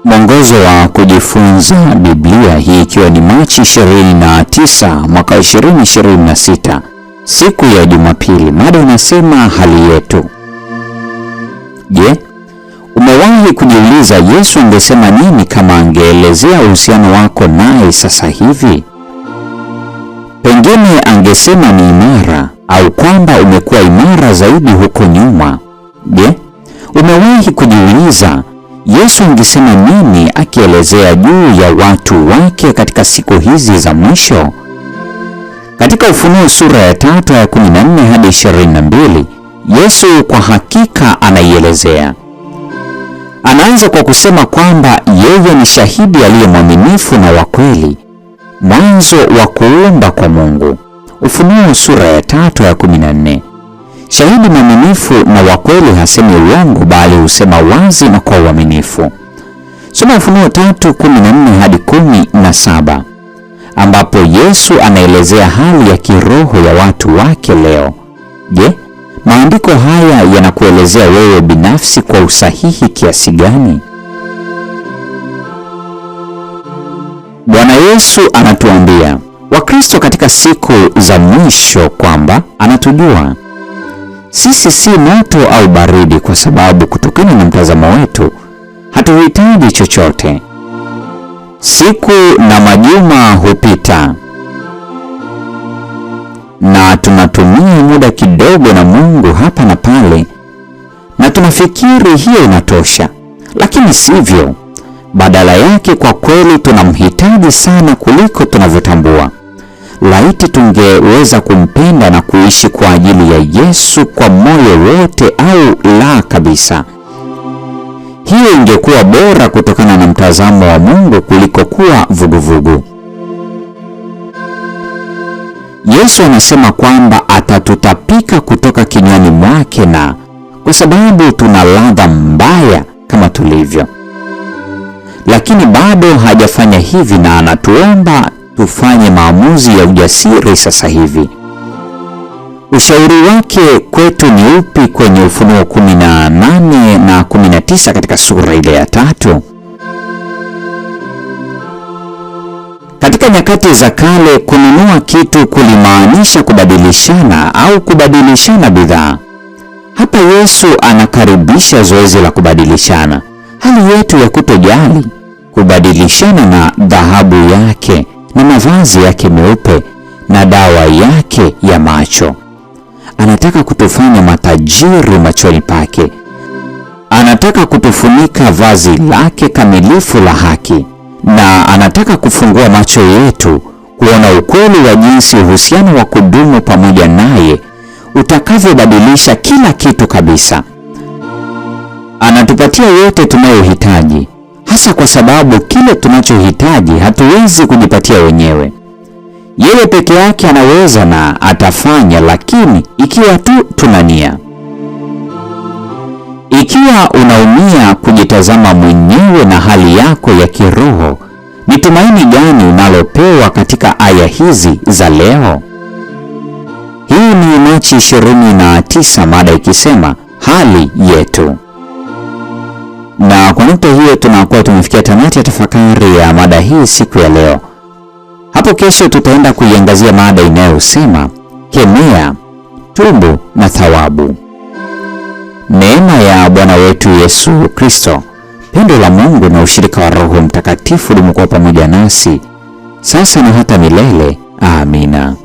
Mwongozo wa kujifunza Biblia, hii ikiwa ni Machi 29 mwaka 2026, siku ya Jumapili. Mada inasema hali yetu. Je, umewahi kujiuliza Yesu angesema nini kama angeelezea uhusiano wako naye sasa hivi? Pengine angesema ni imara, au kwamba umekuwa imara zaidi huko nyuma. Je, umewahi kujiuliza Yesu angesema nini akielezea juu ya watu wake katika siku hizi za mwisho? Katika Ufunuo sura ya 3 ya 14 hadi 22, Yesu kwa hakika anaielezea. Anaanza kwa kusema kwamba yeye ni shahidi aliye mwaminifu na wa kweli, mwanzo wa kuumba kwa Mungu. Ufunuo sura ya 3 ya 14. Shahidi mwaminifu na wa kweli hasemi uongo, bali husema wazi na kwa uaminifu. Soma Ufunuo 3:14 hadi 17, ambapo Yesu anaelezea hali ya kiroho ya watu wake leo. Je, maandiko haya yanakuelezea wewe binafsi kwa usahihi kiasi gani? Bwana Yesu anatuambia Wakristo katika siku za mwisho kwamba anatujua. Sisi si moto au baridi, kwa sababu kutokana na mtazamo wetu hatuhitaji chochote. Siku na majuma hupita na tunatumia muda kidogo na Mungu hapa na pale, na tunafikiri hiyo inatosha, lakini sivyo. Badala yake, kwa kweli tunamhitaji sana kuliko tunavyotambua. Laiti tungeweza kumpenda na kuishi kwa ajili ya Yesu kwa moyo wote, au la kabisa. Hiyo ingekuwa bora kutokana na mtazamo wa Mungu kuliko kuwa vuguvugu. Yesu anasema kwamba atatutapika kutoka kinywani mwake, na kwa sababu tuna ladha mbaya kama tulivyo. Lakini bado hajafanya hivi, na anatuomba tufanye maamuzi ya ujasiri sasa hivi. Ushauri wake kwetu ni upi kwenye Ufunuo 18 na 19 katika sura ile ya 3? Katika nyakati za kale, kununua kitu kulimaanisha kubadilishana au kubadilishana bidhaa. Hapa Yesu anakaribisha zoezi la kubadilishana. Hali yetu ya kutojali, kubadilishana na dhahabu yake na mavazi yake meupe na dawa yake ya macho. Anataka kutufanya matajiri machoni pake. Anataka kutufunika vazi lake kamilifu la haki, na anataka kufungua macho yetu kuona ukweli wa jinsi uhusiano wa kudumu pamoja naye utakavyobadilisha kila kitu kabisa. Anatupatia yote tunayohitaji, hasa kwa sababu kile tunachohitaji hatuwezi kujipatia wenyewe. Yeye peke yake anaweza na atafanya, lakini ikiwa tu tuna nia. Ikiwa unaumia kujitazama mwenyewe na hali yako ya kiroho, ni tumaini gani unalopewa katika aya hizi za leo? Hii ni Machi 29, mada ikisema hali yetu. Na kwa nukta hiyo tunakuwa tumefikia tamati ya tafakari ya mada hii siku ya leo. Hapo kesho tutaenda kuiangazia mada inayosema kemea, tubu na thawabu. Neema ya Bwana wetu Yesu Kristo, pendo la Mungu na ushirika wa Roho Mtakatifu dumu kwa pamoja nasi sasa na hata milele. Amina.